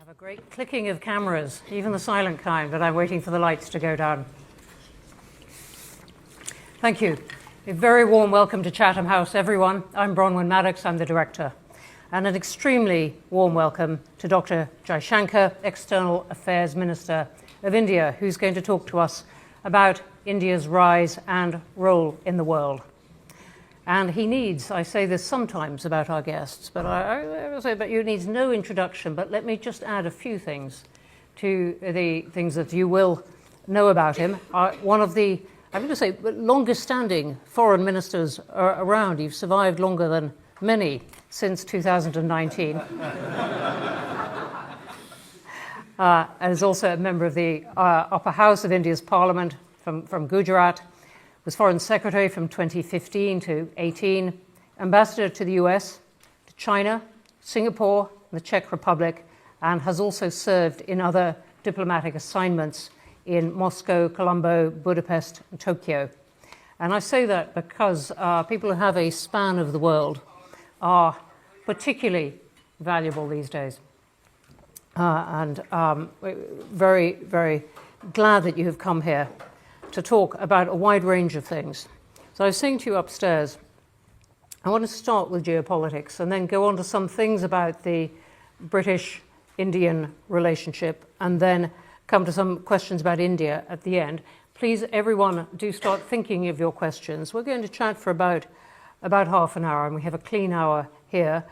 have a great clicking of cameras, even the silent kind, but I'm waiting for the lights to go down. Thank you. A very warm welcome to Chatham House, everyone. I'm Bronwyn Maddox, I'm the director. And an extremely warm welcome to Dr. Jaishankar, External Affairs Minister of India, who's going to talk to us about India's rise and role in the world. And he needs, I say this sometimes about our guests, but I will say, but he needs no introduction, but let me just add a few things to the things that you will know about him. One of the, I'm going to say, longest standing foreign ministers around. You've survived longer than many since 2019. And is also a member of the upper house of India's parliament from Gujarat. Was Foreign Secretary from 2015 to 18, Ambassador to the US, to China, Singapore, and the Czech Republic, and has also served in other diplomatic assignments in Moscow, Colombo, Budapest, and Tokyo. And I say that because people who have a span of the world are particularly valuable these days. And very, very glad that you have come here to talk about a wide range of things. So I was saying to you upstairs, I want to start with geopolitics and then go on to some things about the British-Indian relationship and then come to some questions about India at the end. Please, everyone, do start thinking of your questions. We're going to chat for about half an hour, and we have a clean hour here.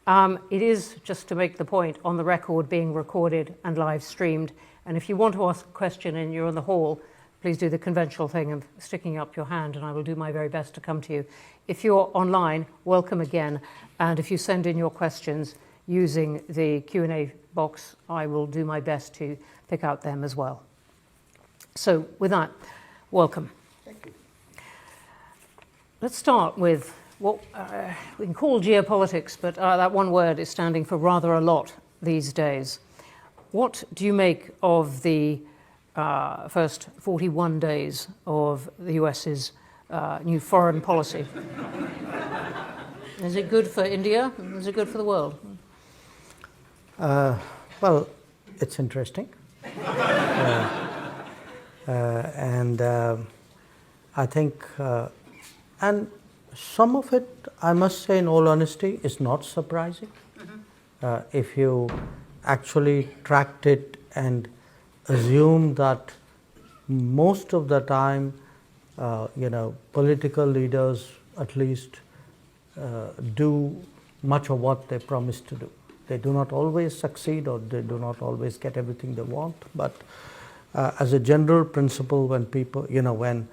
It is, just to make the point, on the record, being recorded and live streamed. And if you want to ask a question and you're in the hall, please do the conventional thing of sticking up your hand, and I will do my very best to come to you. If you're online, welcome again. And if you send in your questions using the Q&A box, I will do my best to pick out them as well. So with that, welcome. Thank you. Let's start with what we can call geopolitics, but that one word is standing for rather a lot these days. What do you make of the first 41 days of the US's new foreign policy? Is it good for India? Is it good for the world? Well, it's interesting. And I think, and some of it, I must say in all honesty, is not surprising. Mm-hmm. If you actually tracked it and assume that most of the time, political leaders at least do much of what they promise to do. They do not always succeed, or they do not always get everything they want. But as a general principle, when people, when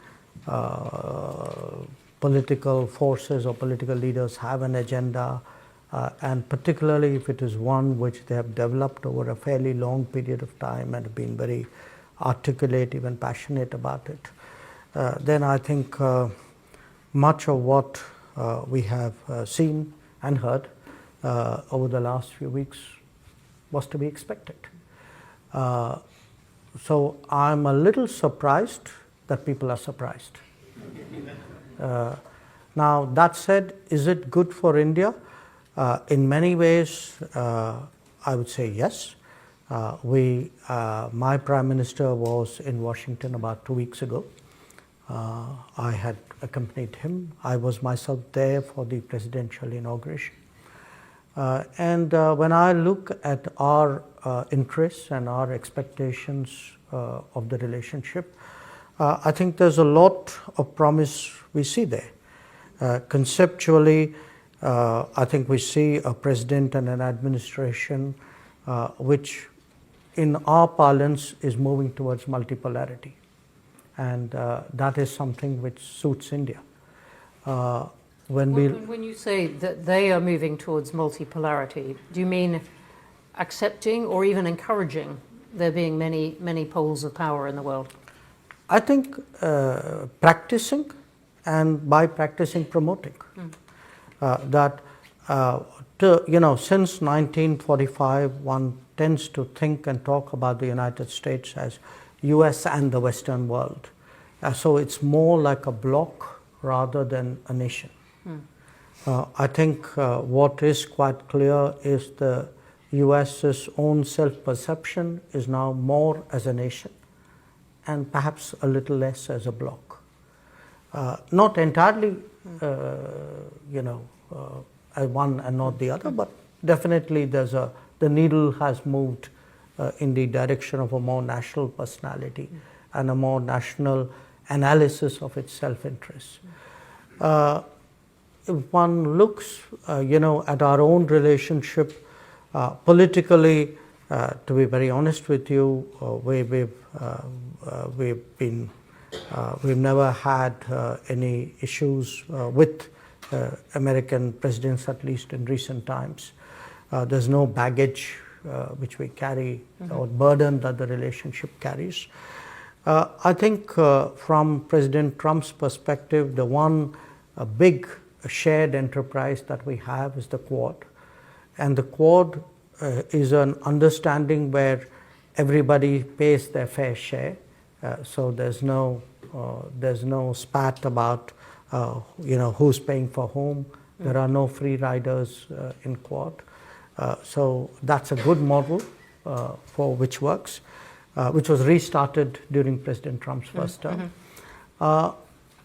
political forces or political leaders have an agenda, and particularly if it is one which they have developed over a fairly long period of time and have been very articulate, even passionate about it, then I think much of what we have seen and heard over the last few weeks was to be expected. So I'm a little surprised that people are surprised. Now, that said, is it good for India? In many ways, I would say yes. My Prime Minister was in Washington about 2 weeks ago. I had accompanied him. I was myself there for the presidential inauguration. And when I look at our interests and our expectations of the relationship, I think there's a lot of promise we see there. Conceptually, I think we see a president and an administration which, in our parlance, is moving towards multipolarity. And that is something which suits India. When you say that they are moving towards multipolarity, do you mean accepting or even encouraging there being many, many poles of power in the world? I think practicing, and by practicing, promoting. That, since 1945, one tends to think and talk about the United States as US and the Western world. So it's more like a bloc rather than a nation. I think what is quite clear is the US's own self-perception is now more as a nation and perhaps a little less as a bloc. Not entirely, as one and not the other, but definitely the needle has moved in the direction of a more national personality and a more national analysis of its self-interest. If one looks, at our own relationship politically, to be very honest with you, we've never had any issues with American presidents, at least in recent times. There's no baggage which we carry or burden that the relationship carries. I think from President Trump's perspective, the one big shared enterprise that we have is the Quad. And the Quad is an understanding where everybody pays their fair share. So there's no spat about who's paying for whom. There are no free riders in Quad. So that's a good model for which works, which was restarted during President Trump's first term.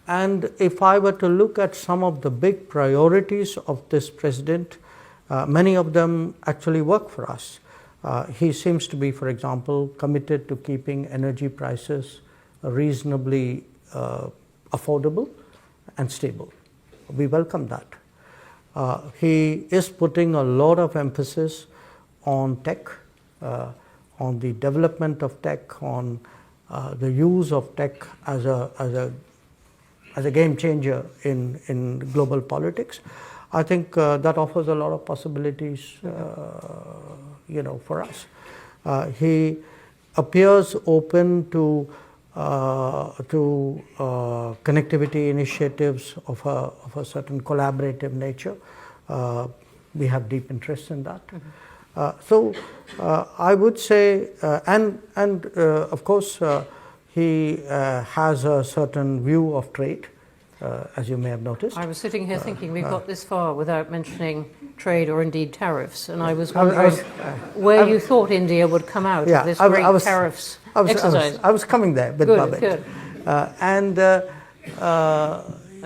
And if I were to look at some of the big priorities of this president, many of them actually work for us. He seems to be, for example, committed to keeping energy prices reasonably affordable and stable. We welcome that. He is putting a lot of emphasis on tech, on the development of tech, on the use of tech as a game changer in global politics. I think that offers a lot of possibilities, for us. He appears open to connectivity initiatives of a certain collaborative nature. We have deep interest in that. So I would say, and of course, he has a certain view of trade, as you may have noticed. I was sitting here thinking we've got this far without mentioning trade or indeed tariffs, and I was wondering where you thought India would come out of this great tariffs exercise. I was coming there with Babet. Good. I'm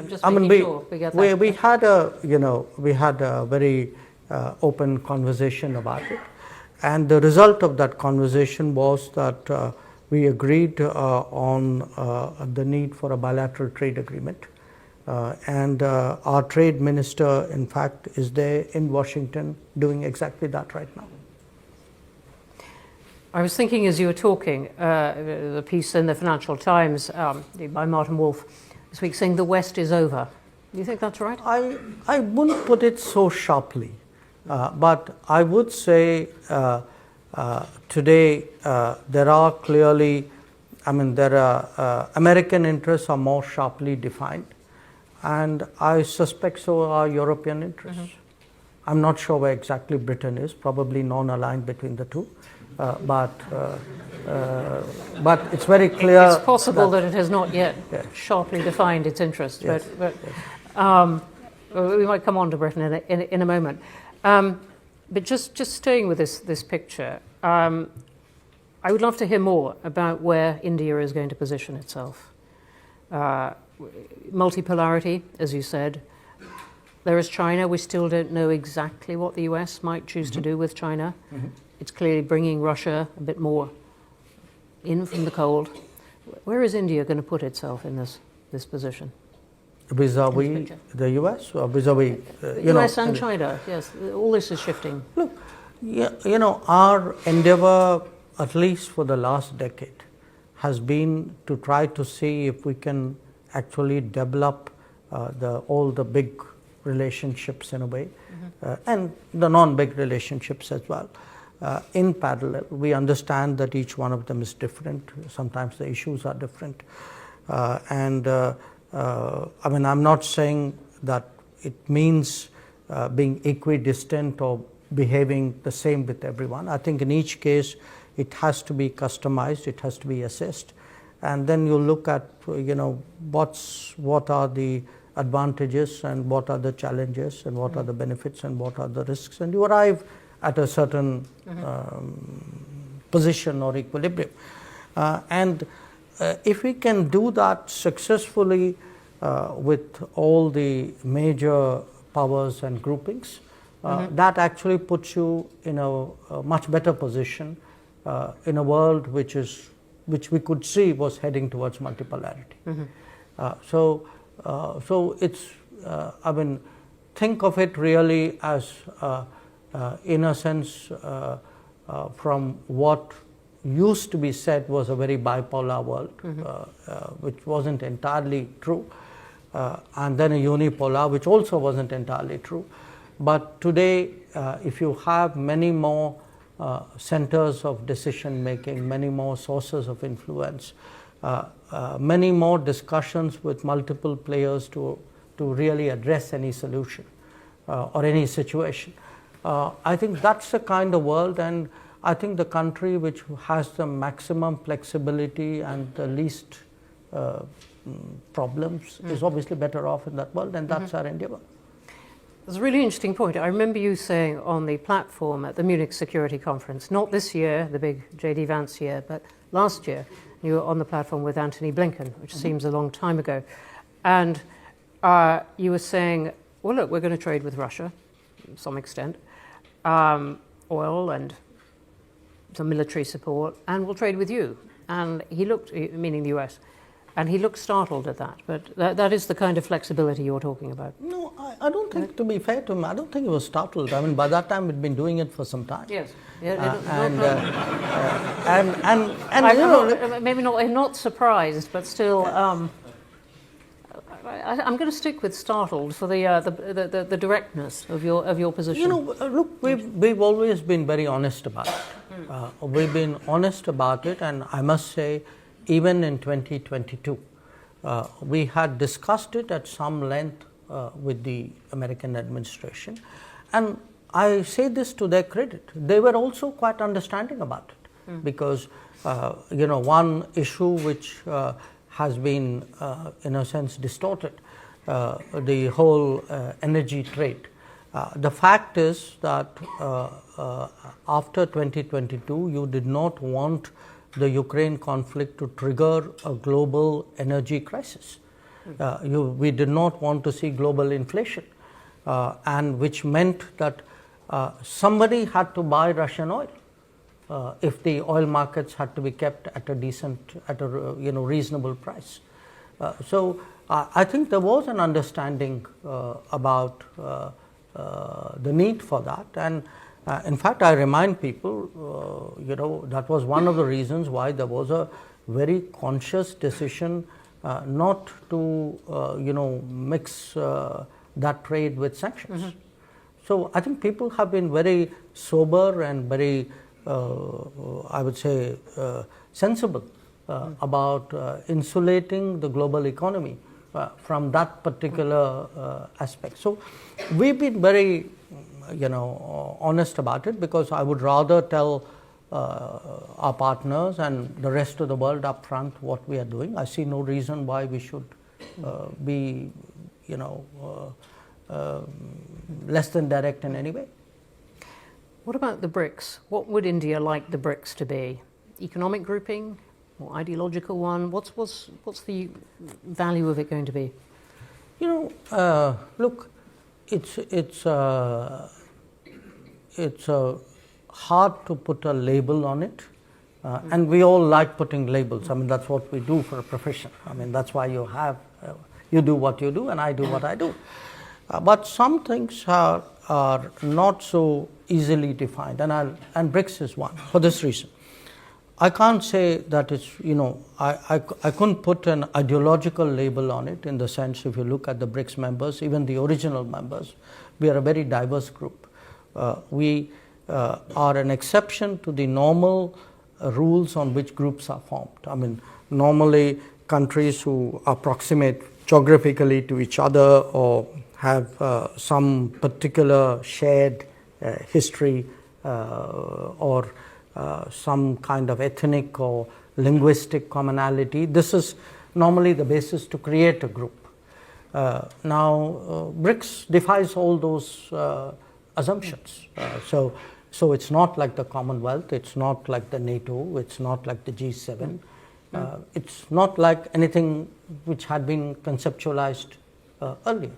just making sure we get that. We had a very open conversation about it, and the result of that conversation was that we agreed on the need for a bilateral trade agreement. And our trade minister, in fact, is there in Washington doing exactly that right now. I was thinking as you were talking, the piece in the Financial Times by Martin Wolf this week saying the West is over. Do you think that's right? I wouldn't put it so sharply, but I would say today there are clearly, American interests are more sharply defined. And I suspect so are European interests. I'm not sure where exactly Britain is, probably non-aligned between the two. But it's very clear. It's possible that it has not yet sharply defined its interests. Yes, but we might come on to Britain in a moment. But just staying with this picture, I would love to hear more about where India is going to position itself. Multipolarity, as you said. There is China. We still don't know exactly what the US might choose to do with China. It's clearly bringing Russia a bit more in from the cold. Where is India going to put itself in this position? Vis-a-vis the US or vis-a-vis US and China, yes. All this is shifting. Look, our endeavor, at least for the last decade, has been to try to see if we can actually develop all the big relationships in a way, and the non-big relationships as well. In parallel, we understand that each one of them is different. Sometimes the issues are different. I'm not saying that it means being equidistant or behaving the same with everyone. I think in each case, it has to be customized, it has to be assessed. And then you look at, what are the advantages and what are the challenges and what are the benefits and what are the risks. And you arrive at a certain position or equilibrium. And if we can do that successfully with all the major powers and groupings, that actually puts you in a much better position in a world which we could see was heading towards multipolarity. So it's, I mean, think of it really as, in a sense, from what used to be said was a very bipolar world, which wasn't entirely true, and then a unipolar, which also wasn't entirely true. But today, if you have many more centers of decision making, many more sources of influence, many more discussions with multiple players to really address any solution or any situation, I think that's the kind of world, and I think the country which has the maximum flexibility and the least problems is obviously better off in that world, and that's our endeavor. That's a really interesting point. I remember you saying on the platform at the Munich Security Conference, not this year, the big J.D. Vance year, but last year, you were on the platform with Antony Blinken, which seems a long time ago. And you were saying, well, look, we're going to trade with Russia to some extent, oil and some military support, and we'll trade with you. And he looked, meaning the US, and he looked startled at that. But that is the kind of flexibility you're talking about. No, I don't think, to be fair to him, I don't think he was startled. I mean, by that time, we'd been doing it for some time. Yes. Maybe not surprised, but still, I'm going to stick with startled for the directness of your position. You know, look, we've always been very honest about it. We've been honest about it, and I must say, even in 2022, we had discussed it at some length with the American administration, and I say this to their credit. They were also quite understanding about it, because you know, one issue which has been in a sense distorted, the whole energy trade. The fact is that after 2022, you did not want the Ukraine conflict to trigger a global energy crisis. We did not want to see global inflation, and which meant that somebody had to buy Russian oil if the oil markets had to be kept at a reasonable price. So I think there was an understanding about the need for that, and in fact, I remind people, you know, that was one of the reasons why there was a very conscious decision not to, you know, mix that trade with sanctions. So I think people have been very sober and very, I would say, sensible about insulating the global economy from that particular aspect. So we've been very, you know, honest about it, because I would rather tell our partners and the rest of the world up front what we are doing. I see no reason why we should be, you know, less than direct in any way. What about the BRICS? What would India like the BRICS to be? Economic grouping or ideological one? What's the value of it going to be? You know, look, it's hard to put a label on it, and we all like putting labels. I mean, that's what we do for a profession. I mean, that's why you have you do what you do, and I do what I do. But some things are not so easily defined, and BRICS is one for this reason. I can't say that it's, you know, I couldn't put an ideological label on it, in the sense, if you look at the BRICS members, even the original members, we are a very diverse group. We are an exception to the normal rules on which groups are formed. I mean, normally countries who approximate geographically to each other or have some particular shared history or some kind of ethnic or linguistic commonality. This is normally the basis to create a group. Now, BRICS defies all those assumptions. So it's not like the Commonwealth, it's not like the NATO, it's not like the G7, it's not like anything which had been conceptualized earlier.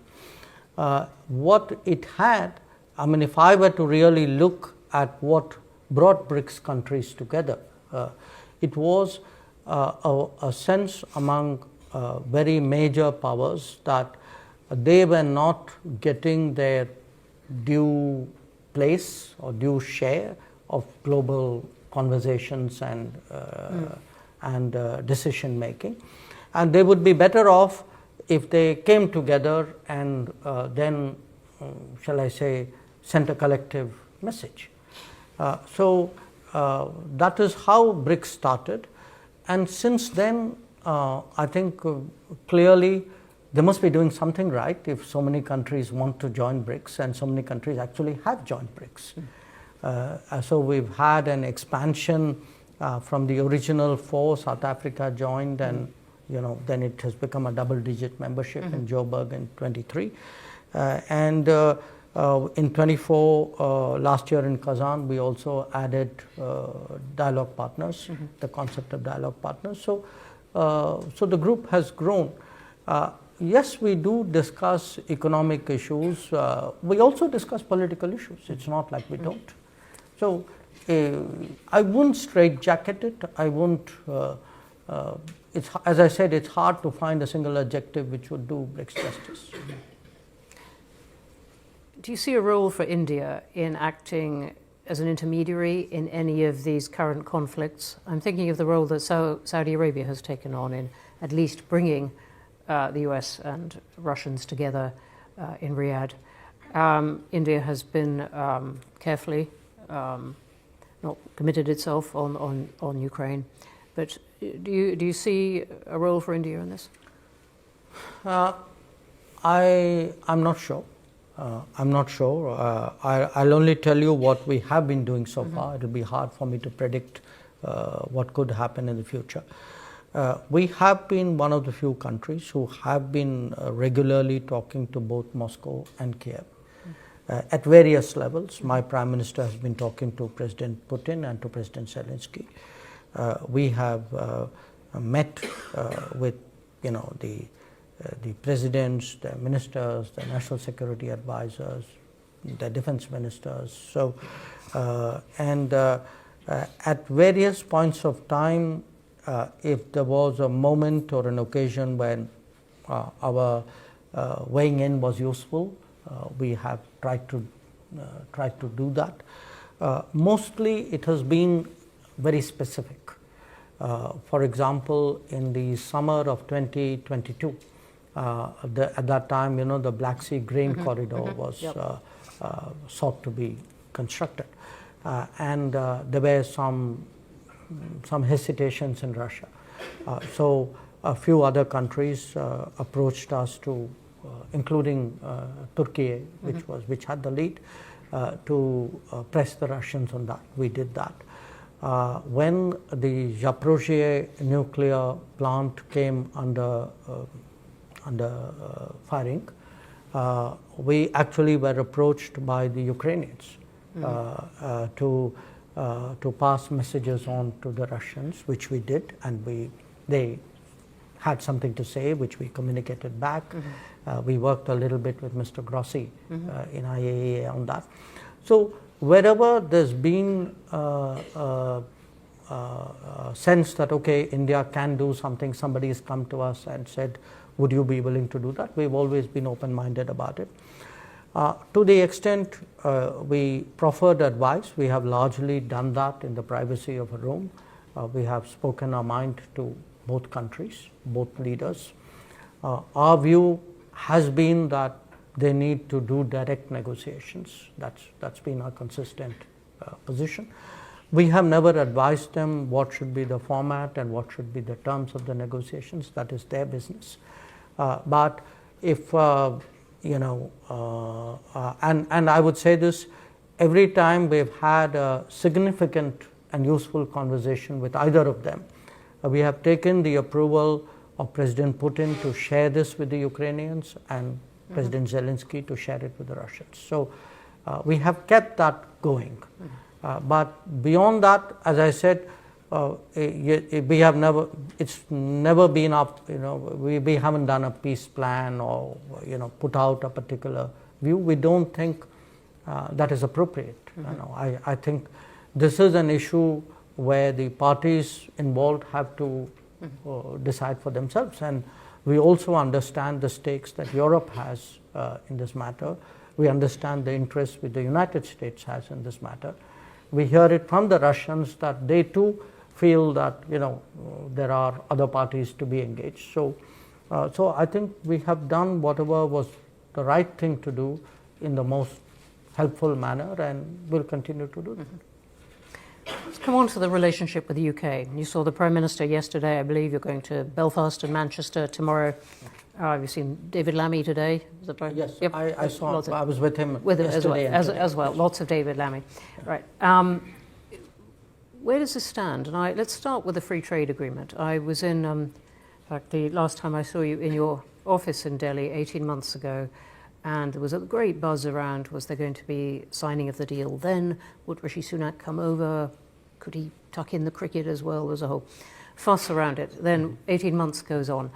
What it had, I mean, if I were to really look at what brought BRICS countries together, it was a sense among very major powers that they were not getting their due place or due share of global conversations and decision making, and they would be better off if they came together and then, shall I say, sent a collective message. So that is how BRICS started, and since then I think clearly they must be doing something right if so many countries want to join BRICS, and so many countries actually have joined BRICS. So we've had an expansion from the original 4. South Africa joined, and then it has become a double-digit membership in Joburg in 23, and in 24 last year in Kazan we also added dialogue partners, the concept of dialogue partners. So the group has grown. Yes, we do discuss economic issues. We also discuss political issues. It's not like we don't. So I wouldn't straitjacket it. I wouldn't. It's, as I said, it's hard to find a single adjective which would do BRICS justice. Do you see a role for India in acting as an intermediary in any of these current conflicts? I'm thinking of the role that Saudi Arabia has taken on in at least bringing the US and Russians together in Riyadh. India has been carefully not committed itself on Ukraine, but do you see a role for India in this? I'm not sure. I'm not sure. I'll only tell you what we have been doing so far. It will be hard for me to predict what could happen in the future. We have been one of the few countries who have been regularly talking to both Moscow and Kiev at various levels. My Prime Minister has been talking to President Putin and to President Zelensky. We have met with the presidents, the ministers, the national security advisors, the defense ministers. So, at various points of time, if there was a moment or an occasion when our weighing in was useful, we have tried to do that. Mostly, it has been very specific. For example, in the summer of 2022, at that time, the Black Sea grain corridor was sought to be constructed, and there were some hesitations in Russia. So a few other countries approached us to, including Turkey, which had the lead, to press the Russians on that. We did that. When the Zaporizhzhia nuclear plant came under firing, we actually were approached by the Ukrainians to pass messages on to the Russians, which we did, and they had something to say, which we communicated back. We worked a little bit with Mr. Grossi in IAEA on that. So wherever there's been a sense that, okay, India can do something, somebody has come to us and said, would you be willing to do that? We've always been open-minded about it. To the extent we proffered advice, we have largely done that in the privacy of a room. We have spoken our mind to both countries, both leaders. Our view has been that they need to do direct negotiations. That's been our consistent position. We have never advised them what should be the format and what should be the terms of the negotiations. That is their business. But if and I would say this, every time we've had a significant and useful conversation with either of them, we have taken the approval of President Putin to share this with the Ukrainians and President Zelensky to share it with the Russians. So We have kept that going. But beyond that, as I said, we have never, it's never been up, we haven't done a peace plan or, put out a particular view. We don't think that is appropriate. I think this is an issue where the parties involved have to decide for themselves. And we also understand the stakes that Europe has in this matter. We understand the interest which the United States has in this matter. We hear it from the Russians that they too feel that there are other parties to be engaged. So I think we have done whatever was the right thing to do in the most helpful manner, and will continue to do that. Let's come on to the relationship with the UK. You saw the Prime Minister yesterday. I believe you're going to Belfast and Manchester tomorrow. You've seen David Lammy today. Is that right? Yes, yep. I saw. I was with him yesterday as well. Yes. Lots of David Lammy. Right. Where does this stand? And let's start with the free trade agreement. I was in fact, the last time I saw you in your office in Delhi 18 months ago, and there was a great buzz around, was there going to be signing of the deal then? Would Rishi Sunak come over? Could he tuck in the cricket as well? There's a whole fuss around it. Then 18 months goes on.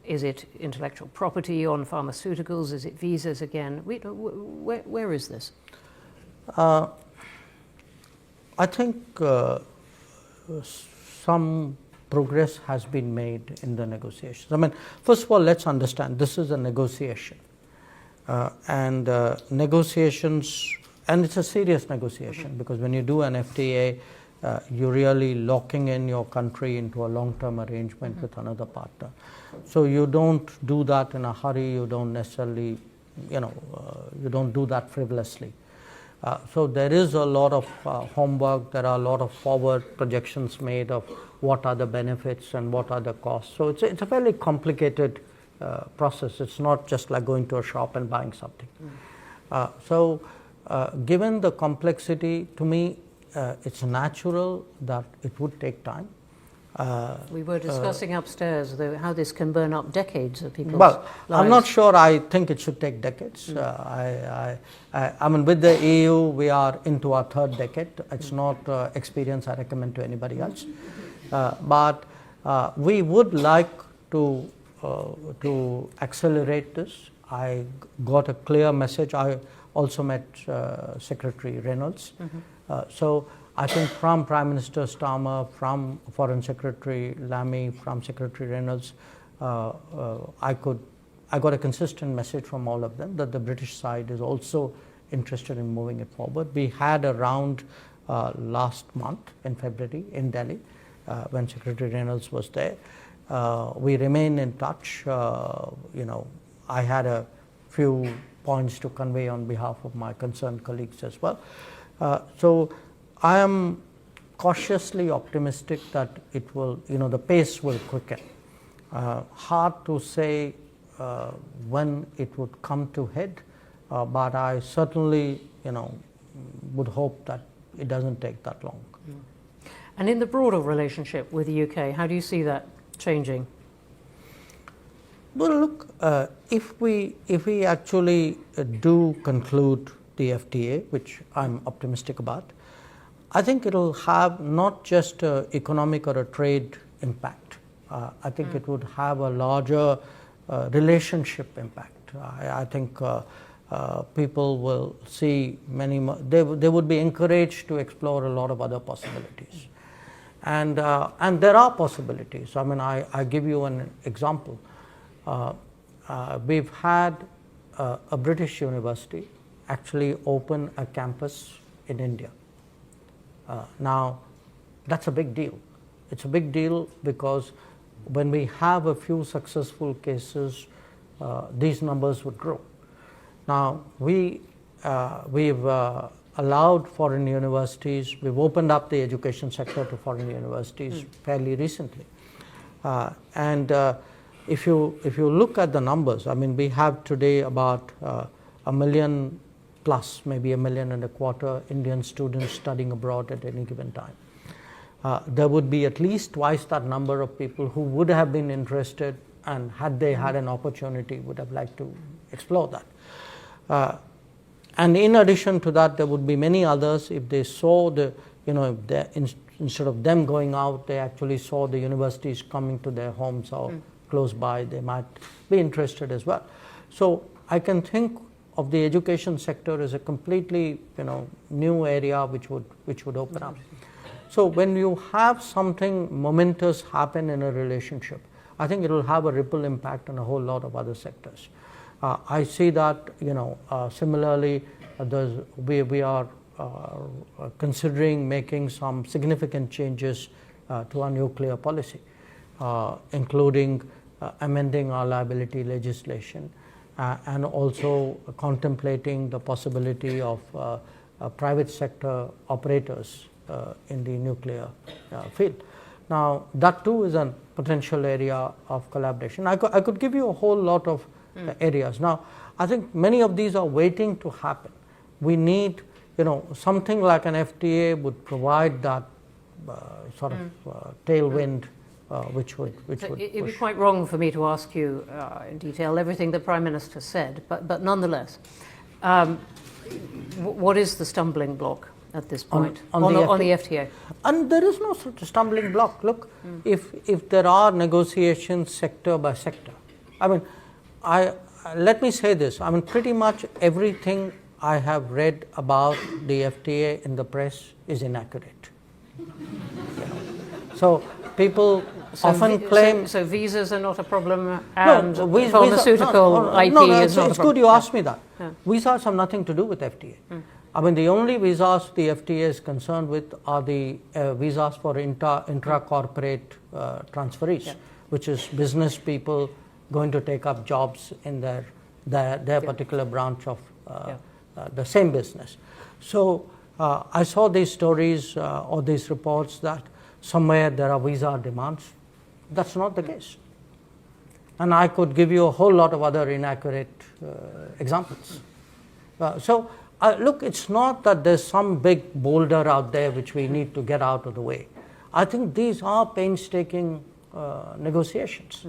Is it intellectual property on pharmaceuticals? Is it visas again? Where is this? I think some progress has been made in the negotiations. I mean, first of all, let's understand this is a negotiation. Negotiations, and it's a serious negotiation, because when you do an FTA, you're really locking in your country into a long-term arrangement with another partner. So you don't do that in a hurry, you don't necessarily, you don't do that frivolously. So there is a lot of homework, there are a lot of forward projections made of what are the benefits and what are the costs. So it's a fairly complicated process. It's not just like going to a shop and buying something. Given the complexity, to me, it's natural that it would take time. We were discussing upstairs how this can burn up decades of people's lives. I'm not sure I think it should take decades. I mean, with the EU, we are into our third decade. It's not experience I recommend to anybody else. But we would like to accelerate this. I got a clear message. I also met Secretary Reynolds. So I think from Prime Minister Starmer, from Foreign Secretary Lammy, from Secretary Reynolds, I got a consistent message from all of them that the British side is also interested in moving it forward. We had a round last month in February in Delhi when Secretary Reynolds was there. We remain in touch. I had a few points to convey on behalf of my concerned colleagues as well. So I am cautiously optimistic that it will, the pace will quicken. Hard to say when it would come to head, but I certainly, would hope that it doesn't take that long. And in the broader relationship with the UK, how do you see that changing? Well, look, if we actually do conclude the FTA, which I'm optimistic about, I think it will have not just an economic or a trade impact. I think it would have a larger relationship impact. I think people will see many more, they would be encouraged to explore a lot of other possibilities. And there are possibilities. I mean, I give you an example. We've had a British university actually open a campus in India. Now, that's a big deal. It's a big deal because when we have a few successful cases, these numbers would grow. Now, we've allowed foreign universities, we've opened up the education sector to foreign universities fairly recently. If you look at the numbers, I mean, we have today about 1 million plus, maybe 1.25 million Indian students studying abroad at any given time. There would be at least twice that number of people who would have been interested, and had they had an opportunity, would have liked to explore that. And in addition to that, there would be many others. If they saw the, if instead of them going out, they actually saw the universities coming to their homes or close by, they might be interested as well. So I can think of the education sector as a completely, new area which would open up. So when you have something momentous happen in a relationship, I think it will have a ripple impact on a whole lot of other sectors. I see that, similarly, we are considering making some significant changes to our nuclear policy, including amending our liability legislation and also contemplating the possibility of private sector operators in the nuclear field. Now, that too is a potential area of collaboration. I could give you a whole lot of areas. Now, I think many of these are waiting to happen. We need, something like an FTA would provide that sort of tailwind, which would It'd be quite wrong for me to ask you in detail everything the Prime Minister said, but nonetheless, what is the stumbling block at this point on the FTA? And there is no such stumbling block. Look, if there are negotiations sector by sector, let me say this. Pretty much everything I have read about the FTA in the press is inaccurate. So people often claim... So visas are not a problem and pharmaceutical IP is not a problem? It's good you asked me that. Yeah. Visas have nothing to do with FTA. The only visas the FTA is concerned with are the visas for intra-corporate transferees, which is business people going to take up jobs in their particular branch of the same business. So I saw these stories or these reports that somewhere there are visa demands. That's not the case. And I could give you a whole lot of other inaccurate examples. Look, it's not that there's some big boulder out there which we need to get out of the way. I think these are painstaking negotiations.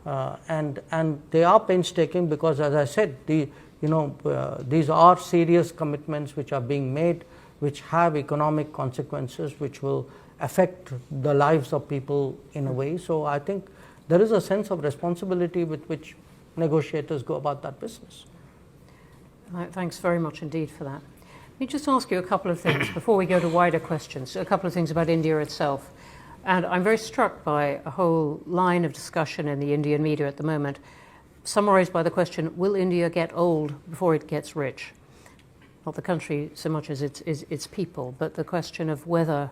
And they are painstaking because, as I said, these are serious commitments which are being made, which have economic consequences, which will affect the lives of people in a way. So I think there is a sense of responsibility with which negotiators go about that business. Thanks very much indeed for that. Let me just ask you a couple of things before we go to wider questions, a couple of things about India itself. And I'm very struck by a whole line of discussion in the Indian media at the moment, summarized by the question, will India get old before it gets rich? Not the country so much as its people, but the question of whether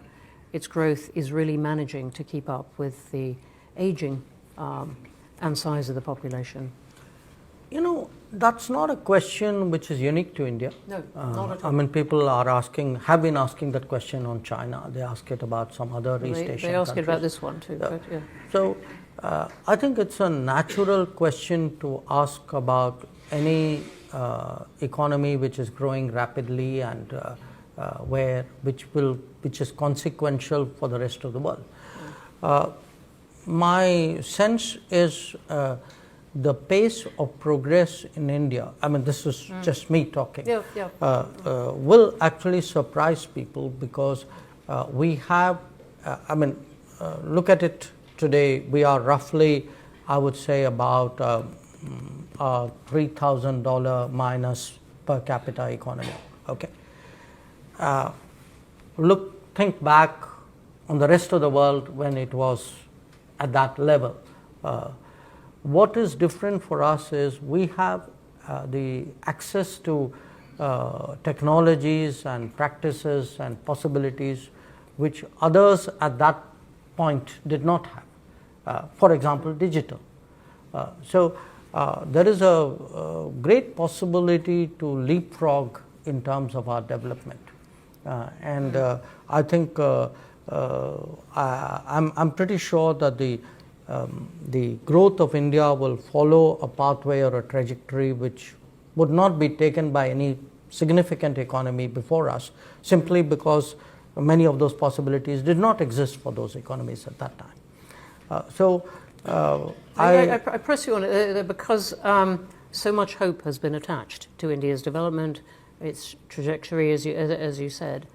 its growth is really managing to keep up with the aging and size of the population. That's not a question which is unique to India. No, not at all. People have been asking that question on China. They ask it about some other East Asian countries. They ask it about this one too. But, yeah. So I think it's a natural question to ask about any economy which is growing rapidly and which is consequential for the rest of the world. My sense is the pace of progress in India, this is just me talking, will actually surprise people because we have, look at it today, we are roughly, I would say, about $3,000 minus per capita economy. Okay. Think back on the rest of the world when it was at that level. What is different for us is we have the access to technologies and practices and possibilities which others at that point did not have. For example, digital. So there is a great possibility to leapfrog in terms of our development. And I think I'm pretty sure that the growth of India will follow a pathway or a trajectory which would not be taken by any significant economy before us, simply because many of those possibilities did not exist for those economies at that time. I press you on it because so much hope has been attached to India's development, its trajectory, as you said.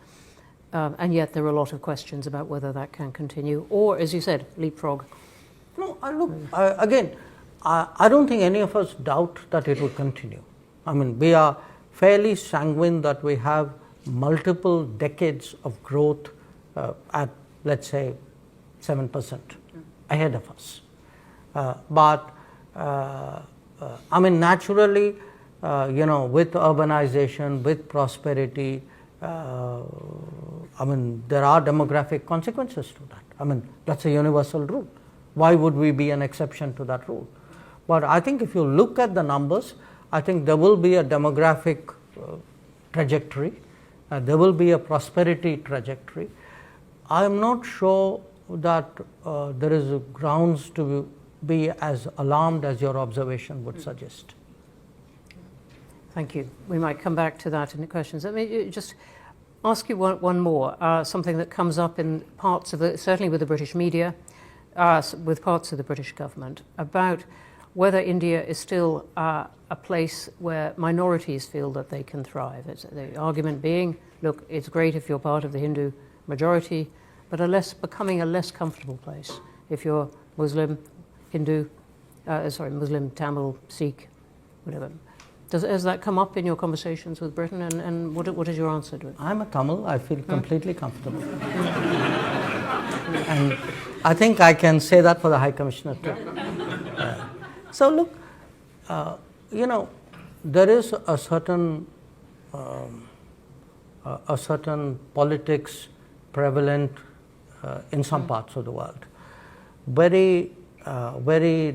And yet there are a lot of questions about whether that can continue, or, as you said, leapfrog. No, I don't think any of us doubt that it will continue. I mean, we are fairly sanguine that we have multiple decades of growth at, let's say, 7% ahead of us. But I mean, naturally, with urbanization, with prosperity, I mean, there are demographic consequences to that. I mean, that's a universal rule. Why would we be an exception to that rule? But I think if you look at the numbers, I think there will be a demographic trajectory, there will be a prosperity trajectory. I am not sure that there is grounds to be as alarmed as your observation would suggest. Thank you. We might come back to that in the questions. Let me just ask you one more, something that comes up in parts of it, certainly with the British media, with parts of the British government, about whether India is still a place where minorities feel that they can thrive. It's the argument being, look, it's great if you're part of the Hindu majority, but becoming a less comfortable place if you're Muslim, Hindu, Muslim, Tamil, Sikh, whatever. Has that come up in your conversations with Britain, and what is your answer to it? I'm a Tamil, I feel completely comfortable. And I think I can say that for the High Commissioner too. So look, there is a certain politics prevalent in some parts of the world, very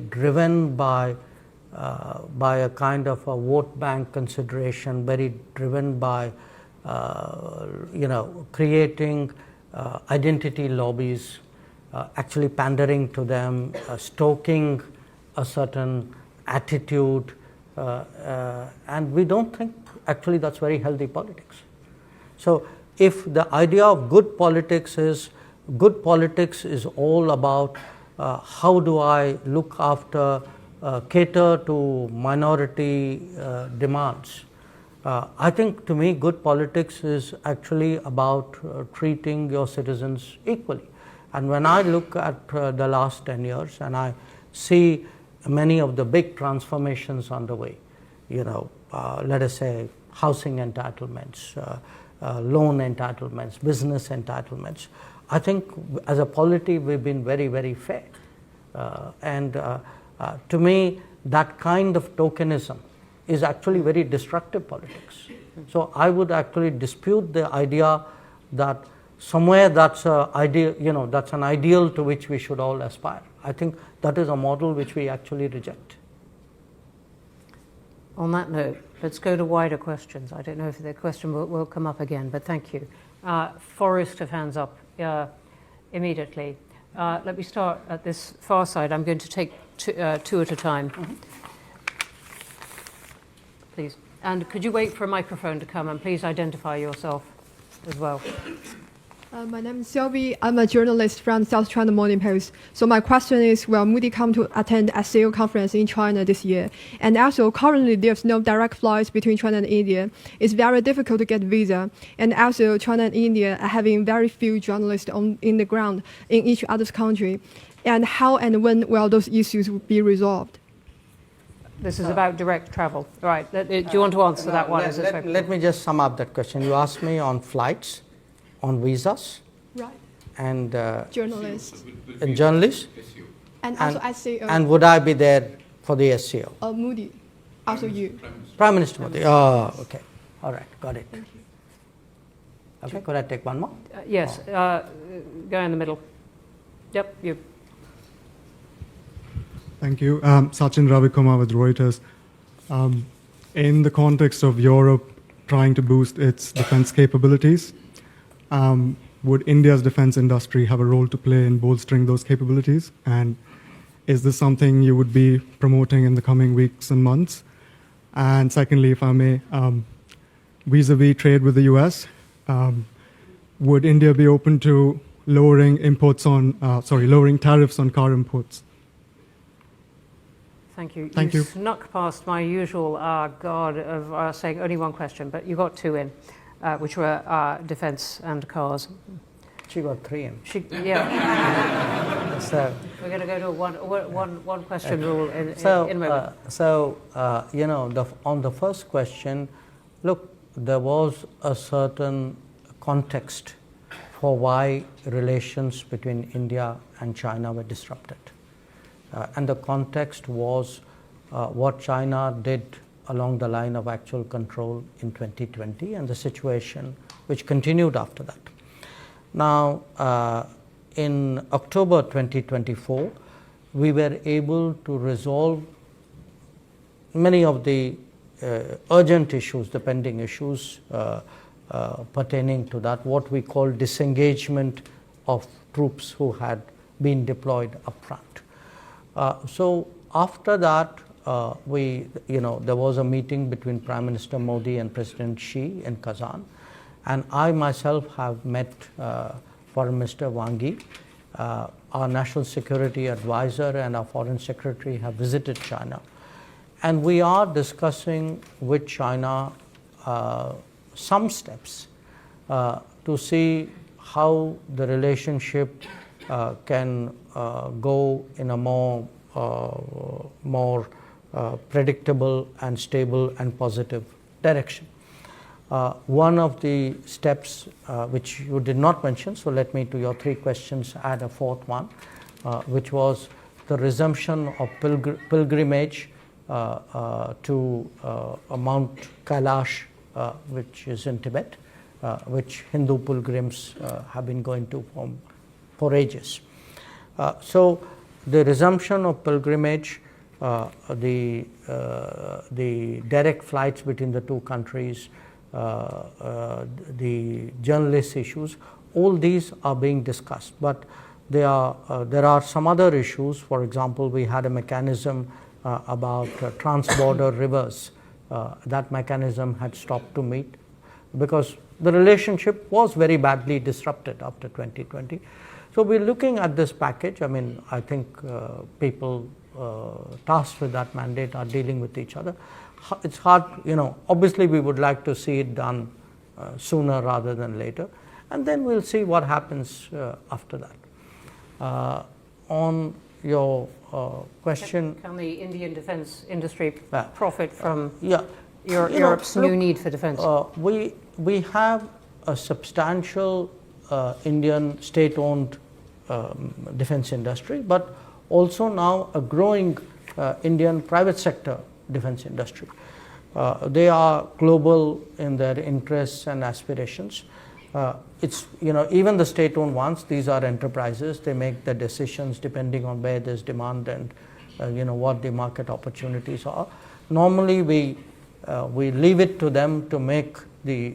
driven by a kind of a vote bank consideration, very driven by creating identity lobbies, actually pandering to them, stoking a certain attitude, and we don't think actually that's very healthy politics. So if the idea of good politics is all about how do I look after, cater to minority demands, I think to me good politics is actually about treating your citizens equally. And when I look at the last 10 years and I see many of the big transformations underway, let us say housing entitlements, loan entitlements, business entitlements, I think as a polity we've been very, very fair. And to me, that kind of tokenism is actually very destructive politics. So I would actually dispute the idea that somewhere that's an ideal to which we should all aspire. I think that is a model which we actually reject. On that note, let's go to wider questions. I don't know if the question will come up again, but thank you. Forest of hands up immediately. Let me start at this far side. I'm going to take two at a time. Mm-hmm. Please. And could you wait for a microphone to come, and please identify yourself as well. My name is Sylvie. I'm a journalist from South China Morning Post. So my question is, will Modi come to attend SCO conference in China this year? And also, currently there's no direct flights between China and India. It's very difficult to get visa. And also, China and India are having very few journalists in the ground in each other's country. And how and when will those issues be resolved? This is about direct travel. Right. Do you want to answer that one? Let me just sum up that question. You asked me on flights, on visas, right, and journalists, and journalists, and also SCO. And would I be there for the SCO? Modi, also you. Prime Minister Modi. Oh, okay. All right, got it. Thank you. Okay, could I take one more? Yes, go in the middle. Yep, you. Thank you. Sachin Ravikumar with Reuters. In the context of Europe trying to boost its defense capabilities, would India's defense industry have a role to play in bolstering those capabilities? And is this something you would be promoting in the coming weeks and months? And secondly, if I may, vis-a-vis trade with the US, would India be open to lowering tariffs on car imports? thank you. Thank you. Snuck past my usual guard of saying only one question, but you got two in, which were defence and cars. She got 3 in. Yeah. So, We're going to go to a one question rule in a moment. On the first question, look, there was a certain context for why relations between India and China were disrupted. And the context was what China did along the line of actual control in 2020 and the situation which continued after that. Now, in October 2024, we were able to resolve many of the urgent issues, the pending issues pertaining to that, what we call disengagement of troops who had been deployed upfront. So after that, there was a meeting between Prime Minister Modi and President Xi in Kazan, and I myself have met Foreign Minister Wang Yi. Our National Security Advisor and our Foreign Secretary have visited China, and we are discussing with China some steps to see how the relationship can go in a more predictable and stable and positive direction. One of the steps which you did not mention, so let me to your 3 questions add a 4th one, which was the resumption of pilgrimage to Mount Kailash, which is in Tibet, which Hindu pilgrims have been going to for ages. So the resumption of pilgrimage, the direct flights between the 2 countries, the journalist issues, all these are being discussed. But there are some other issues. For example, we had a mechanism about trans-border rivers. That mechanism had stopped to meet because the relationship was very badly disrupted after 2020. So we're looking at this package. I mean, I think people tasked with that mandate are dealing with each other. It's hard, obviously we would like to see it done sooner rather than later, and then we'll see what happens after that. On your question... Can the Indian defence industry profit from Europe's new need for defence? We have a substantial Indian state-owned defence industry, but also now a growing Indian private sector defence industry. They are global in their interests and aspirations. It's even the state-owned ones, these are enterprises. They make the decisions depending on where there's demand and what the market opportunities are. Normally we leave it to them to make the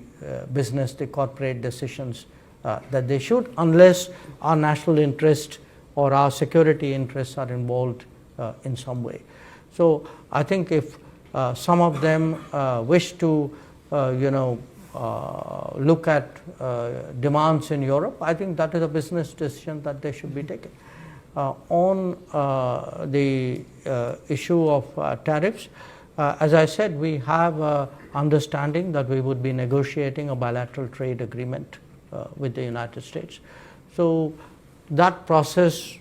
business, the corporate decisions that they should, unless our national interest or our security interests are involved in some way. So I think if some of them wish to look at demands in Europe, I think that is a business decision that they should be taking. On the issue of tariffs, as I said, we have an understanding that we would be negotiating a bilateral trade agreement with the United States. So that process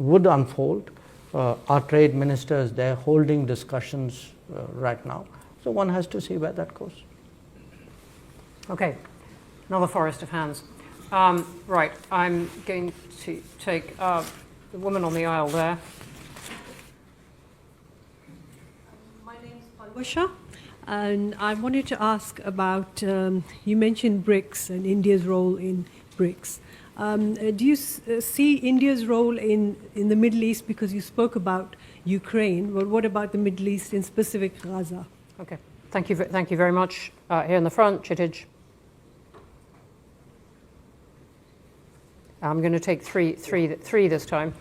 would unfold. Our trade minister is there holding discussions right now. So one has to see where that goes. Okay, another forest of hands. Right, I'm going to take the woman on the aisle there. My name is Palwasha, and I wanted to ask about, you mentioned BRICS and India's role in BRICS. Do you see India's role in the Middle East, because you spoke about Ukraine, but what about the Middle East, in specific Gaza? Okay, thank you very much. Here in the front, Chitij. I'm going to take three this time.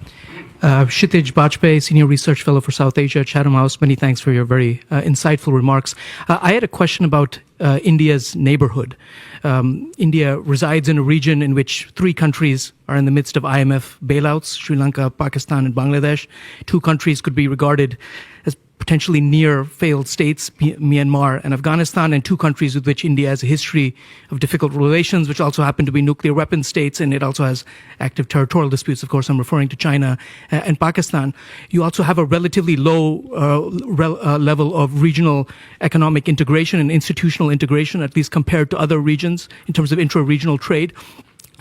Kshitij Bajpayee, Senior Research Fellow for South Asia at Chatham House. Many thanks for your very insightful remarks. I had a question about India's neighborhood. India resides in a region in which 3 countries are in the midst of IMF bailouts: Sri Lanka, Pakistan, and Bangladesh. 2 countries could be regarded as potentially near failed states, Myanmar and Afghanistan, and 2 countries with which India has a history of difficult relations, which also happen to be nuclear weapon states, and it also has active territorial disputes. Of course, I'm referring to China and Pakistan. You also have a relatively low level of regional economic integration and institutional integration, at least compared to other regions in terms of intra-regional trade.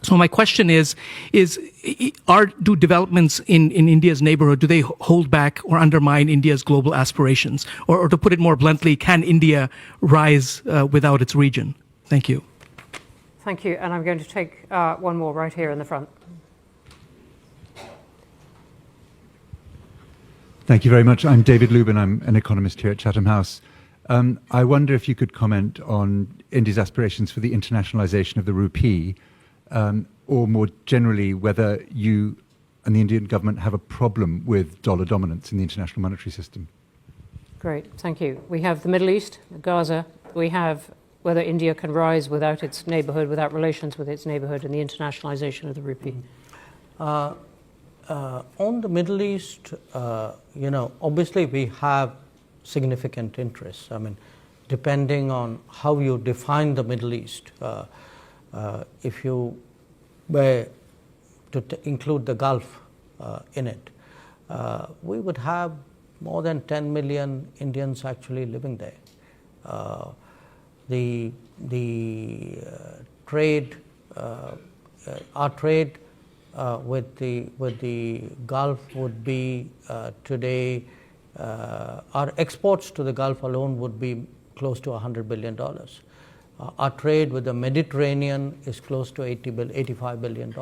So my question is do developments in India's neighborhood, do they hold back or undermine India's global aspirations? Or to put it more bluntly, can India rise without its region? Thank you. Thank you. And I'm going to take one more right here in the front. Thank you very much. I'm David Lubin. I'm an economist here at Chatham House. I wonder if you could comment on India's aspirations for the internationalization of the rupee, or more generally, whether you and the Indian government have a problem with dollar dominance in the international monetary system. Great, thank you. We have the Middle East, Gaza. We have whether India can rise without its neighborhood, without relations with its neighborhood, and the internationalization of the rupee. On the Middle East, obviously we have significant interests. I mean, depending on how you define the Middle East, if you were to include the Gulf in it, we would have more than 10 million Indians actually living there. The trade, our trade with the Gulf would be today, our exports to the Gulf alone would be close to $100 billion. Our trade with the Mediterranean is close to $85 billion.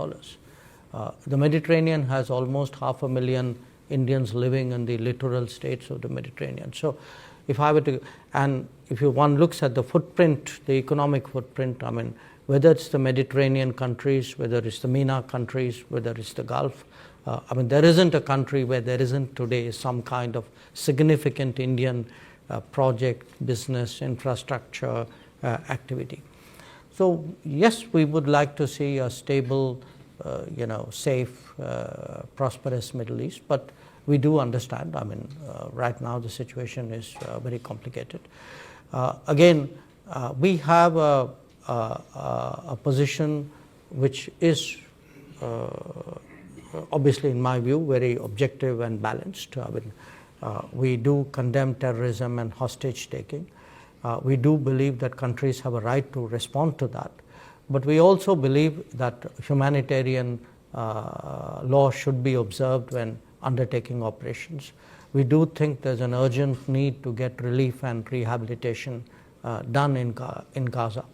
The Mediterranean has almost 500,000 Indians living in the littoral states of the Mediterranean. So if I were to, and if one looks at the footprint, the economic footprint, I mean, whether it's the Mediterranean countries, whether it's the MENA countries, whether it's the Gulf, I mean, there isn't a country where there isn't today some kind of significant Indian project, business, infrastructure, activity. So yes, we would like to see a stable, safe, prosperous Middle East, but we do understand, I mean, right now the situation is very complicated. Again, we have a position which is obviously, in my view, very objective and balanced. I mean, we do condemn terrorism and hostage taking. We do believe that countries have a right to respond to that. But we also believe that humanitarian law should be observed when undertaking operations. We do think there's an urgent need to get relief and rehabilitation done in Gaza.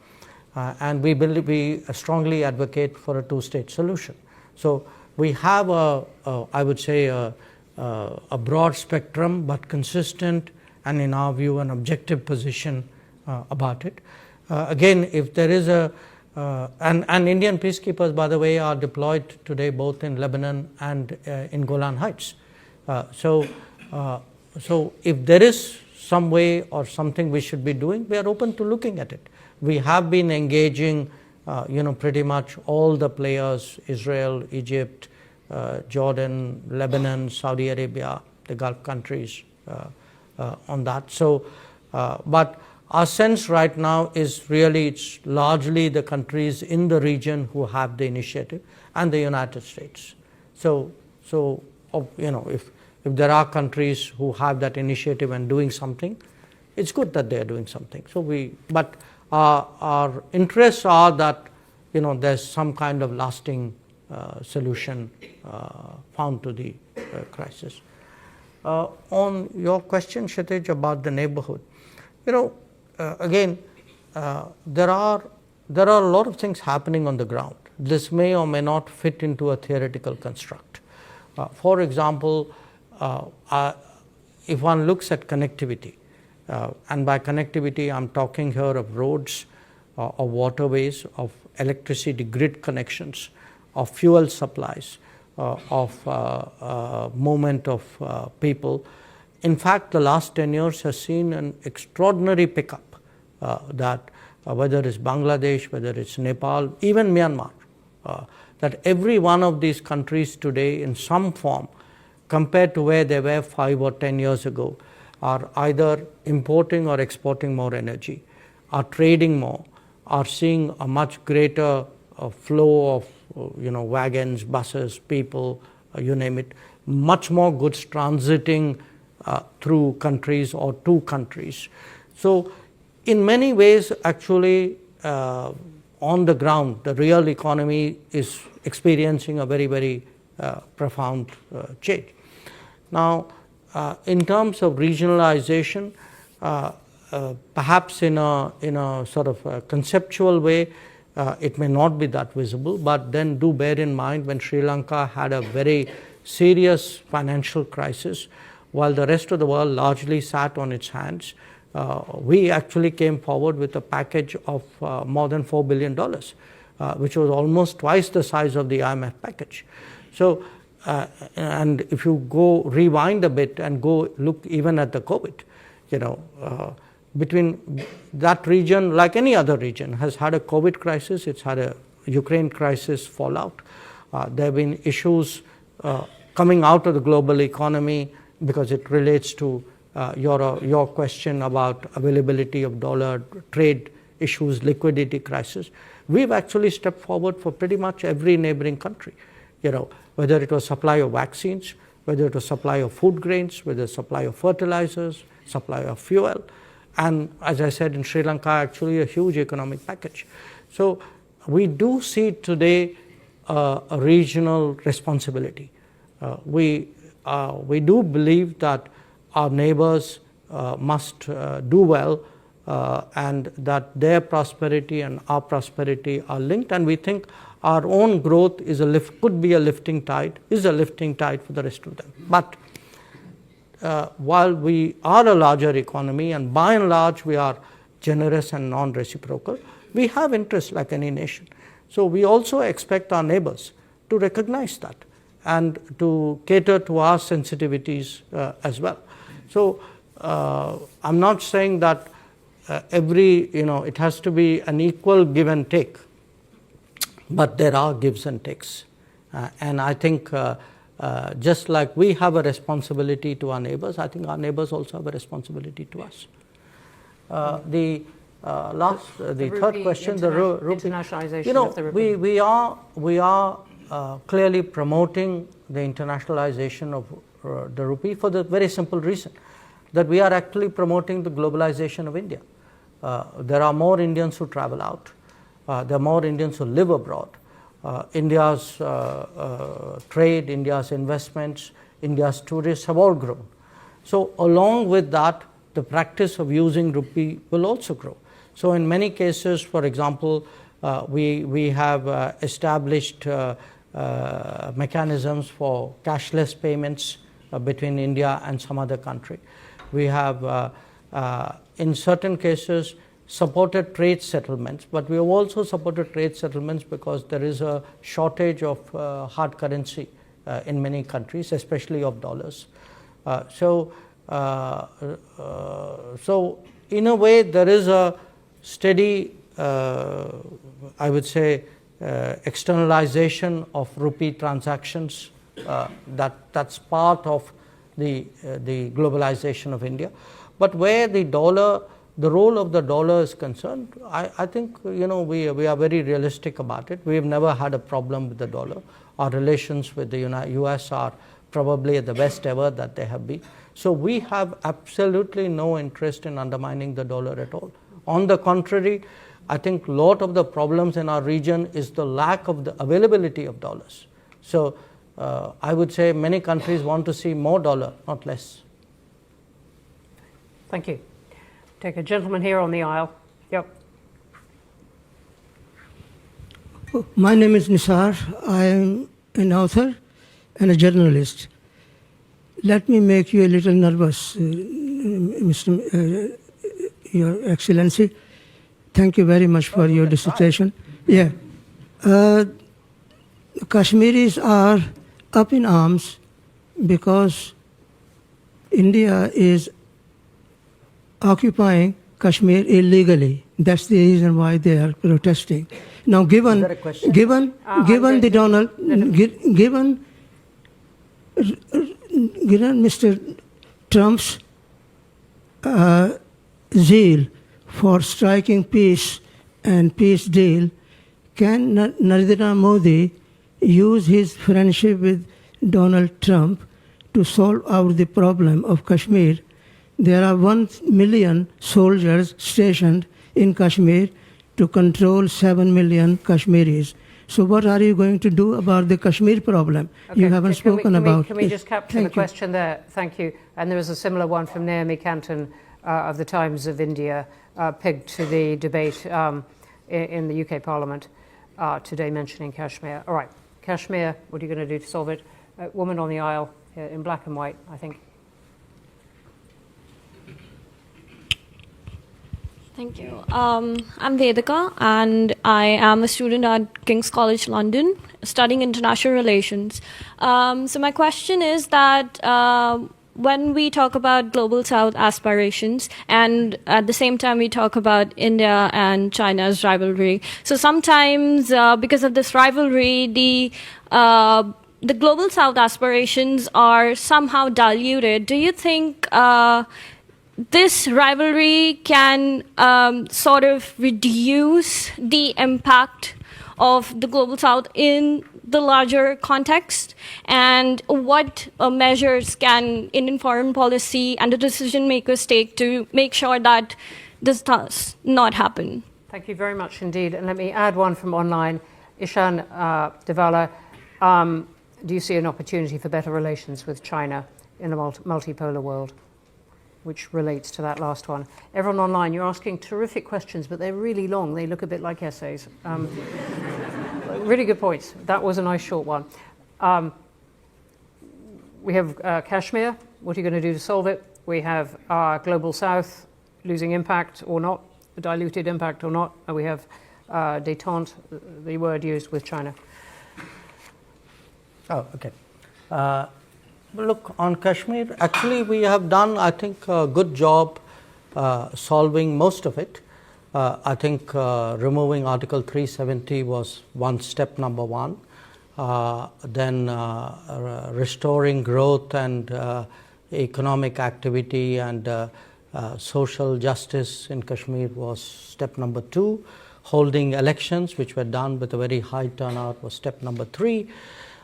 And we strongly advocate for a 2-state solution. So we have I would say, a broad spectrum but consistent and, in our view, an objective position about it. Again, if there is and Indian peacekeepers, by the way, are deployed today both in Lebanon and in Golan Heights. So if there is some way or something we should be doing, we are open to looking at it. We have been engaging, pretty much all the players: Israel, Egypt, Jordan, Lebanon, Saudi Arabia, the Gulf countries, on that. So, but our sense right now is really it's largely the countries in the region who have the initiative and the United States. So if there are countries who have that initiative and doing something, it's good that they are doing something. So but our interests are that there's some kind of lasting solution found to the crisis. On your question, Kshitij, about the neighborhood, again, there are a lot of things happening on the ground. This may or may not fit into a theoretical construct. For example, if one looks at connectivity, and by connectivity I'm talking here of roads, of waterways, of electricity grid connections, of fuel supplies, of movement of people. In fact, the last 10 years has seen an extraordinary pickup that whether it's Bangladesh, whether it's Nepal, even Myanmar, that every one of these countries today in some form, compared to where they were 5 or 10 years ago, are either importing or exporting more energy, are trading more, are seeing a much greater flow of wagons, buses, people, you name it, much more goods transiting through countries or to countries. So in many ways, actually, on the ground, the real economy is experiencing a very, very profound change. Now, in terms of regionalization, perhaps in a sort of a conceptual way, it may not be that visible, but then do bear in mind when Sri Lanka had a very serious financial crisis, while the rest of the world largely sat on its hands, we actually came forward with a package of more than $4 billion, which was almost twice the size of the IMF package. So, and if you go rewind a bit and go look even at the COVID, between that region, like any other region, has had a COVID crisis, it's had a Ukraine crisis fallout. There have been issues coming out of the global economy because it relates to your question about availability of dollar, trade issues, liquidity crisis. We've actually stepped forward for pretty much every neighboring country, whether it was supply of vaccines, whether it was supply of food grains, whether supply of fertilizers, supply of fuel, and as I said, in Sri Lanka, actually a huge economic package. So we do see today a regional responsibility. We do believe that our neighbors must do well, and that their prosperity and our prosperity are linked, and we think our own growth could be a lifting tide, is a lifting tide for the rest of them. But while we are a larger economy and by and large we are generous and non-reciprocal, we have interests like any nation. So we also expect our neighbors to recognize that and to cater to our sensitivities as well. So I'm not saying that it has to be an equal give and take, but there are gives and takes. And I think just like we have a responsibility to our neighbors, I think our neighbors also have a responsibility to us. The third question, the rupee. Internationalization of the rupee. We are clearly promoting the internationalization of the rupee for the very simple reason that we are actually promoting the globalization of India. There are more Indians who travel out. There are more Indians who live abroad. India's trade, India's investments, India's tourists have all grown. So along with that, the practice of using rupee will also grow. So in many cases, for example, we have established mechanisms for cashless payments between India and some other country. We have, in certain cases, supported trade settlements, but we have also supported trade settlements because there is a shortage of hard currency in many countries, especially of dollars. So in a way, there is a steady, I would say, externalization of rupee transactions. That's part of the globalization of India. But where the role of the dollar is concerned, I think we are very realistic about it. We have never had a problem with the dollar. Our relations with the US are probably at the best ever that they have been. So we have absolutely no interest in undermining the dollar at all. On the contrary, I think a lot of the problems in our region is the lack of the availability of dollars. So I would say many countries want to see more dollar, not less. Thank you. Take a gentleman here on the aisle. Yep. My name is Nisar. I am an author and a journalist. Let me make you a little nervous, Your Excellency. Thank you very much for your dissertation. Yeah. Kashmiris are up in arms because India is occupying Kashmir illegally. That's the reason why they are protesting. Now, given there a question? given the Donald, given Mr. Trump's zeal for striking peace and peace deal, can Narendra Modi use his friendship with Donald Trump to solve out the problem of Kashmir? There are 1 million soldiers stationed in Kashmir to control 7 million Kashmiris. So what are you going to do about the Kashmir problem? Okay. You haven't spoken about Can we it. just capture Thank the you. question there? Thank you. And there was a similar one from Naomi Canton of the Times of India, pegged to the debate in the UK Parliament today mentioning Kashmir. All right, Kashmir, what are you going to do to solve it? Woman on the aisle in black and white, I think. Thank you. I'm Vedika, and I am a student at King's College London, studying international relations. So my question is that when we talk about Global South aspirations, and at the same time we talk about India and China's rivalry, so sometimes because of this rivalry, the Global South aspirations are somehow diluted. Do you think this rivalry can sort of reduce the impact of the Global South in the larger context? And what measures can Indian foreign policy and the decision makers take to make sure that this does not happen? Thank you very much indeed. And let me add one from online. Ishan Devala, do you see an opportunity for better relations with China in a multipolar world? Which relates to that last one. Everyone online, you're asking terrific questions, but they're really long. They look a bit like essays. Really good points. That was a nice short one. We have Kashmir. What are you going to do to solve it? We have Global South losing impact or not, diluted impact or not. And we have détente, the word used with China. Oh, okay. Look, on Kashmir, actually we have done, I think, a good job solving most of it. I think removing Article 370 was step number one. Then restoring growth and economic activity and social justice in Kashmir was step number 2. Holding elections, which were done with a very high turnout, was step number 3.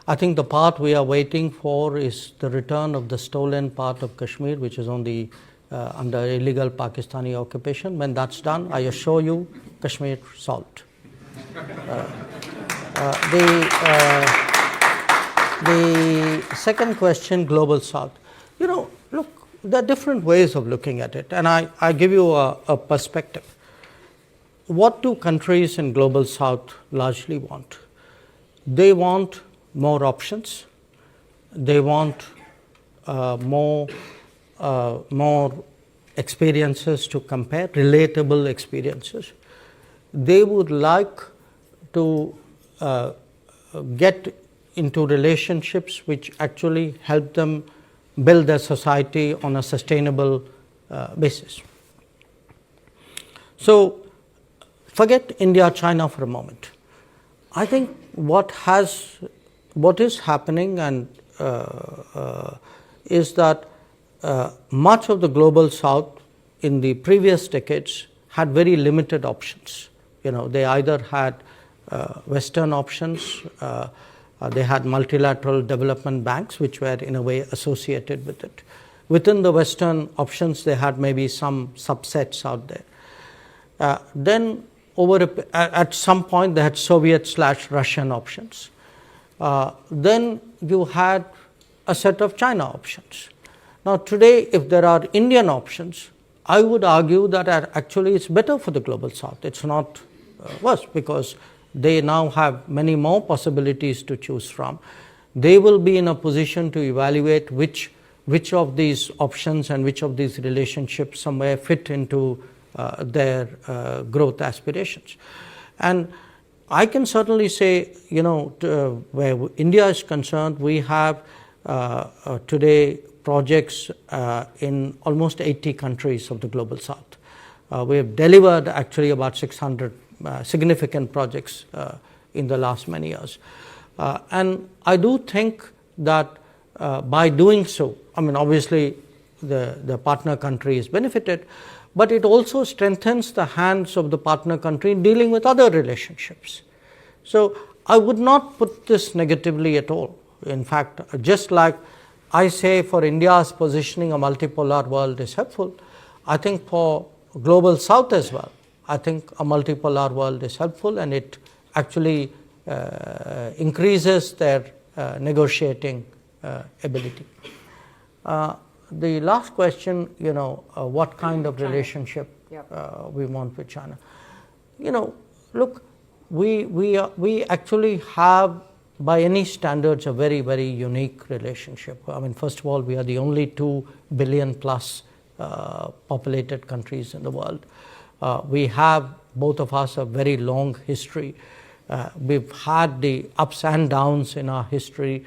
I think the part we are waiting for is the return of the stolen part of Kashmir, which is on the under illegal Pakistani occupation. When that's done, I assure you, Kashmir solved. The second question, Global South. You know, look, there are different ways of looking at it, and I give you a perspective. What do countries in Global South largely want? They want more options. They want more experiences to compare, relatable experiences. They would like to get into relationships which actually help them build their society on a sustainable basis. So forget India, China for a moment. I think what is happening and is that much of the Global South in the previous decades had very limited options. You know, they either had Western options, they had multilateral development banks, which were in a way associated with it. Within the Western options, they had maybe some subsets out there. Then at some point, they had Soviet/Russian options. Then you had a set of China options. Now today, if there are Indian options, I would argue that actually it's better for the Global South. It's not worse, because they now have many more possibilities to choose from. They will be in a position to evaluate which of these options and which of these relationships somewhere fit into their growth aspirations. And I can certainly say, you know, where India is concerned, we have today projects in almost 80 countries of the Global South. We have delivered actually about 600 significant projects in the last many years. And I do think that by doing so, I mean, obviously the partner country is benefited, but it also strengthens the hands of the partner country in dealing with other relationships. So I would not put this negatively at all. In fact, just like I say for India's positioning a multipolar world is helpful, I think for global south as well, I think a multipolar world is helpful, and it actually increases their negotiating ability. The last question, what kind of relationship we want with China. Look, we actually have, by any standards, a very, very unique relationship. I mean, first of all, we are the only 2 billion plus populated countries in the world. We have, both of us, a very long history. We've had the ups and downs in our history.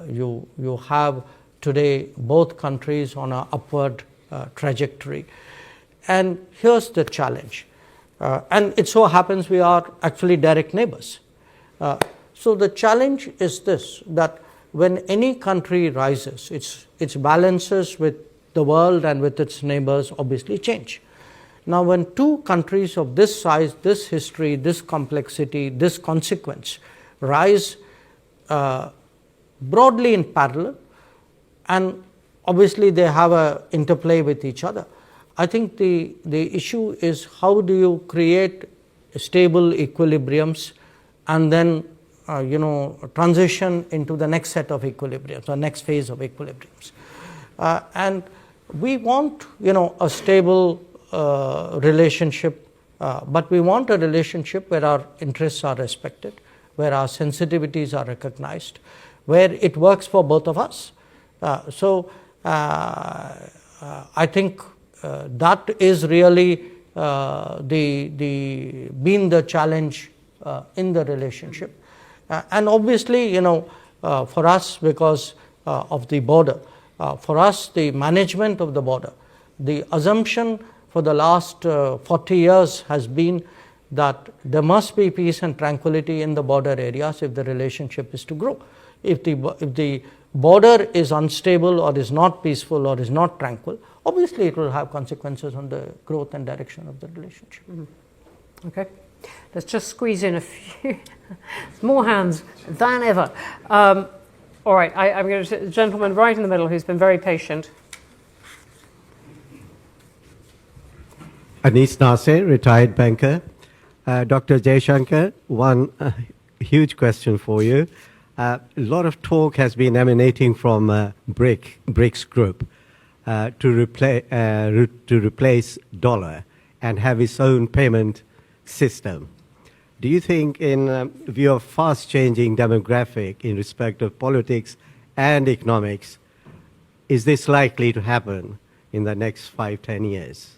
You have today both countries on an upward trajectory. And here's the challenge. And it so happens we are actually direct neighbors. So the challenge is this, that when any country rises, its balances with the world and with its neighbors obviously change. Now, when 2 countries of this size, this history, this complexity, this consequence rise broadly in parallel, and obviously they have an interplay with each other, I think the issue is how do you create stable equilibriums and then transition into the next set of equilibriums or next phase of equilibriums. And we want a stable relationship, but we want a relationship where our interests are respected, where our sensitivities are recognized, where it works for both of us. So I think that is really been the challenge in the relationship. And obviously, for us, because of the border, for us, the management of the border, the assumption for the last 40 years has been that there must be peace and tranquility in the border areas if the relationship is to grow. If the border is unstable or is not peaceful or is not tranquil, obviously it will have consequences on the growth and direction of the relationship. Mm-hmm. Okay, let's just squeeze in a few more hands than ever. All right, I'm going to the gentleman right in the middle who's been very patient. Anis Nasser, retired banker. Dr. Jaishankar, one huge question for you. A lot of talk has been emanating from BRICS group to replace dollar and have its own payment system. Do you think, in view of fast-changing demographic in respect of politics and economics, is this likely to happen in the next 5-10 years?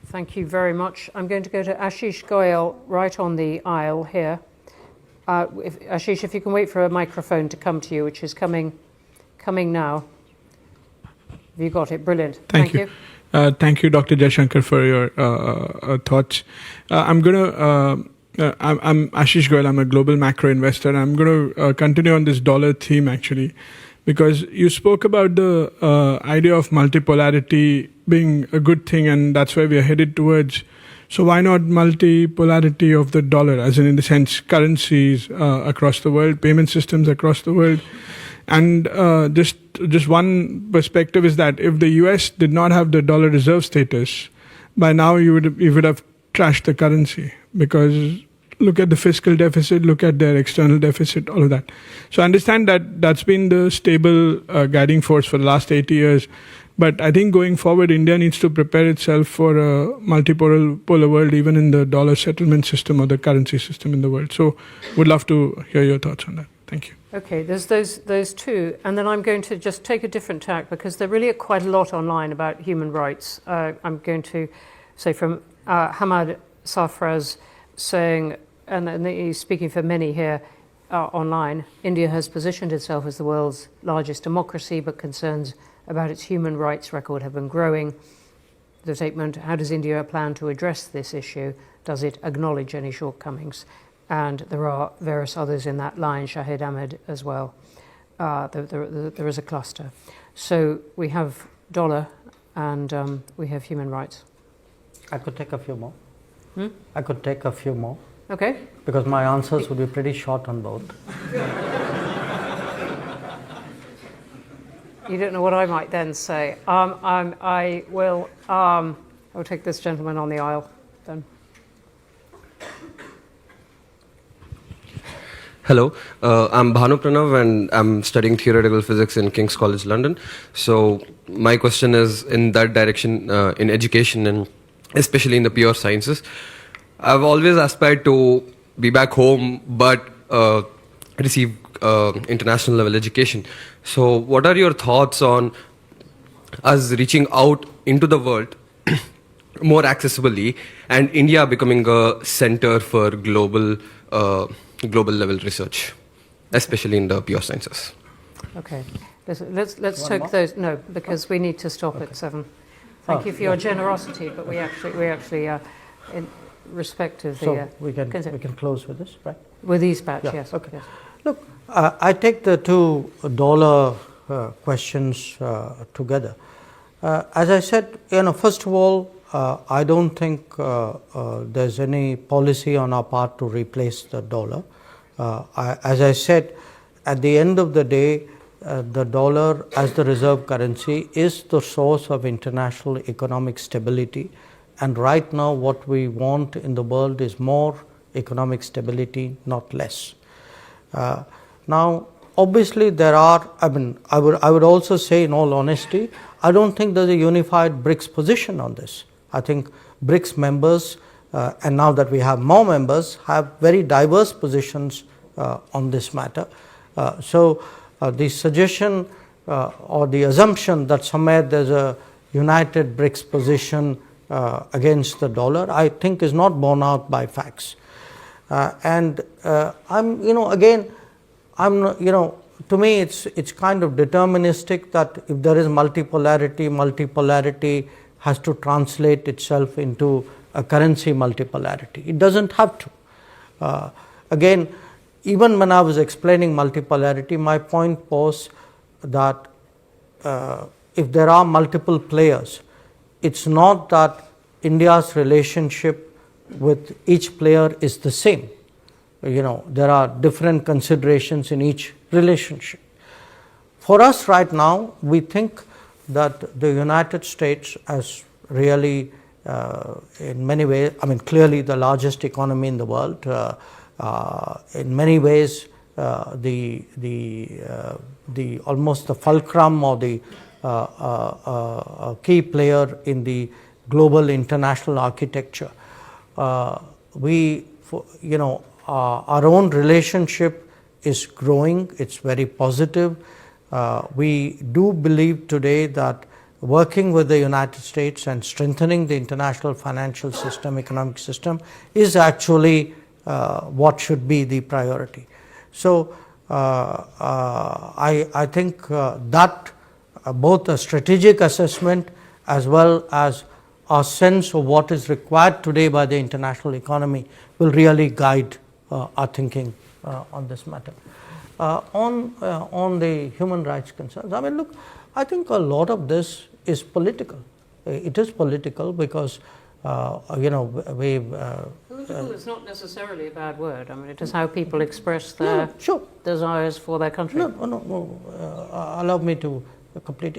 Thank you very much. I'm going to go to Ashish Goyal right on the aisle here. Ashish, if you can wait for a microphone to come to you, which is coming now. Have you got it? Brilliant. Thank you. Thank you, Dr. Jaishankar, for your thoughts. I'm Ashish Goyal. I'm a global macro investor. And I'm going to continue on this dollar theme, actually, because you spoke about the idea of multipolarity being a good thing, and that's where we are headed towards. So why not multipolarity of the dollar, as in the sense currencies across the world, payment systems across the world? And just one perspective is that if the US did not have the dollar reserve status, by now you would have trashed the currency, because look at the fiscal deficit, look at their external deficit, all of that. So I understand that that's been the stable guiding force for the last 80 years. But I think going forward, India needs to prepare itself for a multipolar world, even in the dollar settlement system or the currency system in the world. So would love to hear your thoughts on that. Thank you. Okay, there's those two. And then I'm going to just take a different tack, because there really are quite a lot online about human rights. I'm going to say from Hamad Safraz saying, and he's speaking for many here online, India has positioned itself as the world's largest democracy, but concerns about its human rights record have been growing. the statement, how does India plan to address this issue? Does it acknowledge any shortcomings? And there are various others in that line, Shahid Ahmed as well. There is a cluster. So we have dollar and we have human rights. I could take a few more. I could take a few more. Okay. Because my answers would be pretty short on both. You don't know what I might then say. I will take this gentleman on the aisle then. Hello, I'm Bhanu Pranav and I'm studying theoretical physics in King's College London. So my question is in that direction, in education and especially in the pure sciences. I've always aspired to be back home but receive international level education. So what are your thoughts on us reaching out into the world more accessibly and India becoming a center for global level research, especially in the pure sciences? Okay, let's take those. No, because we need to stop at 7. Thank you for your generosity, but we actually in respect of the. So we can close with this, right? With these batch, Yeah, yes. okay. Yes. Look, I take the two dollar questions together. As I said, first of all, I don't think there's any policy on our part to replace the dollar. As I said, at the end of the day, the dollar as the reserve currency is the source of international economic stability. And right now, what we want in the world is more economic stability, not less. Now, obviously, there are. I would also say, in all honesty, I don't think there's a unified BRICS position on this. I think BRICS members, and now that we have more members, have very diverse positions on this matter. So the suggestion or the assumption that somewhere there's a united BRICS position against the dollar, I think is not borne out by facts. And to me, it's kind of deterministic that if there is multipolarity has to translate itself into a currency multipolarity. It doesn't have to. Again, even when I was explaining multipolarity, my point was that if there are multiple players, it's not that India's relationship with each player is the same. There are different considerations in each relationship. For us right now, we think that the United States as really in many ways, clearly the largest economy in the world, in many ways the almost the fulcrum or the key player in the global international architecture. Our own relationship is growing, it's very positive. We do believe today that working with the United States and strengthening the international financial system, economic system, is actually what should be the priority. So I think that both a strategic assessment as well as our sense of what is required today by the international economy will really guide our thinking on this matter. On the human rights concerns, look, I think a lot of this is political. It is political because political is not necessarily a bad word. It is how people express their desires for their country. Allow me to complete.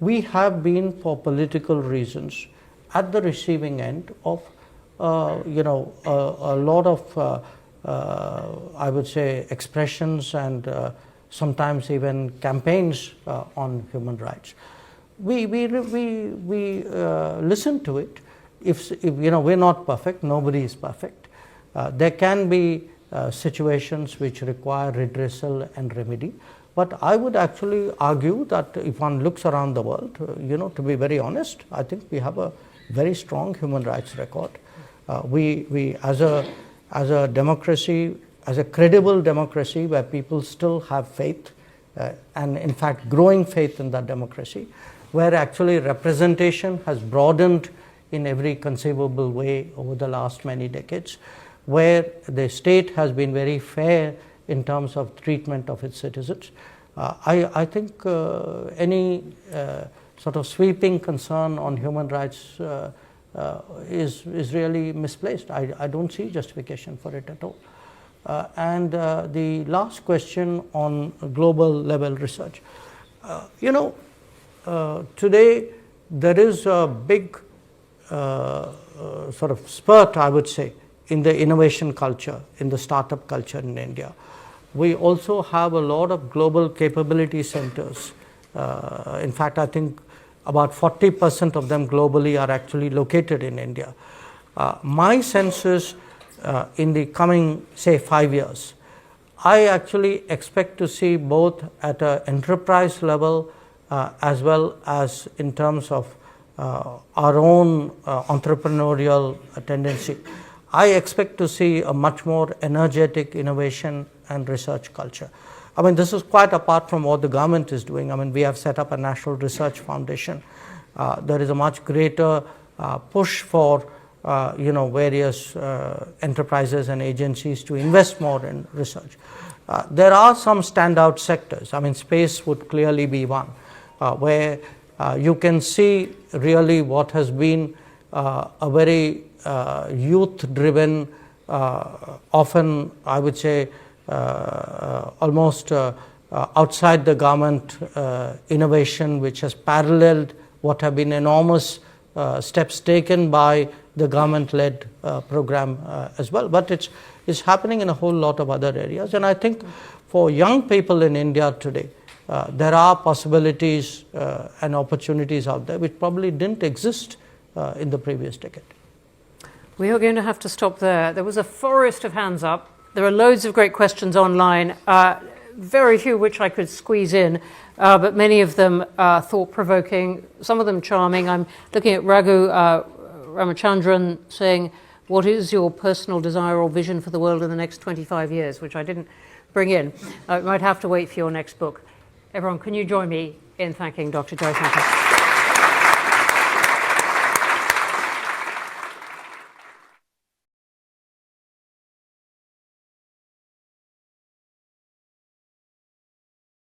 We have been, for political reasons, at the receiving end of a lot of I would say expressions and sometimes even campaigns on human rights. We listen to it. If we're not perfect, nobody is perfect. There can be situations which require redressal and remedy. But I would actually argue that if one looks around the world, to be very honest, I think we have a very strong human rights record. We as a democracy, as a credible democracy where people still have faith, and in fact growing faith in that democracy, where actually representation has broadened in every conceivable way over the last many decades, where the state has been very fair in terms of treatment of its citizens. I think any sort of sweeping concern on human rights is really misplaced. I don't see justification for it at all. And the last question on global level research. Today there is a big sort of spurt, I would say, in the innovation culture, in the startup culture in India. We also have a lot of global capability centers. In fact, I think about 40% of them globally are actually located in India. My sense is in the coming, say, 5 years, I actually expect to see both at an enterprise level as well as in terms of our own entrepreneurial tendency. I expect to see a much more energetic innovation and research culture. I mean, this is quite apart from what the government is doing. I mean, we have set up a National Research Foundation. There is a much greater push for various enterprises and agencies to invest more in research. There are some standout sectors. I mean, space would clearly be one, where you can see really what has been a very youth-driven, often I would say almost outside the government innovation, which has paralleled what have been enormous steps taken by the government-led program as well. But it's happening in a whole lot of other areas. And I think for young people in India today, there are possibilities and opportunities out there which probably didn't exist in the previous decade. We are going to have to stop there. There was a forest of hands up. There are loads of great questions online, very few which I could squeeze in, but many of them thought-provoking, some of them charming. I'm looking at Raghu Ramachandran saying, what is your personal desire or vision for the world in the next 25 years, which I didn't bring in. I might have to wait for your next book. Everyone, can you join me in thanking Dr. Jaishankar?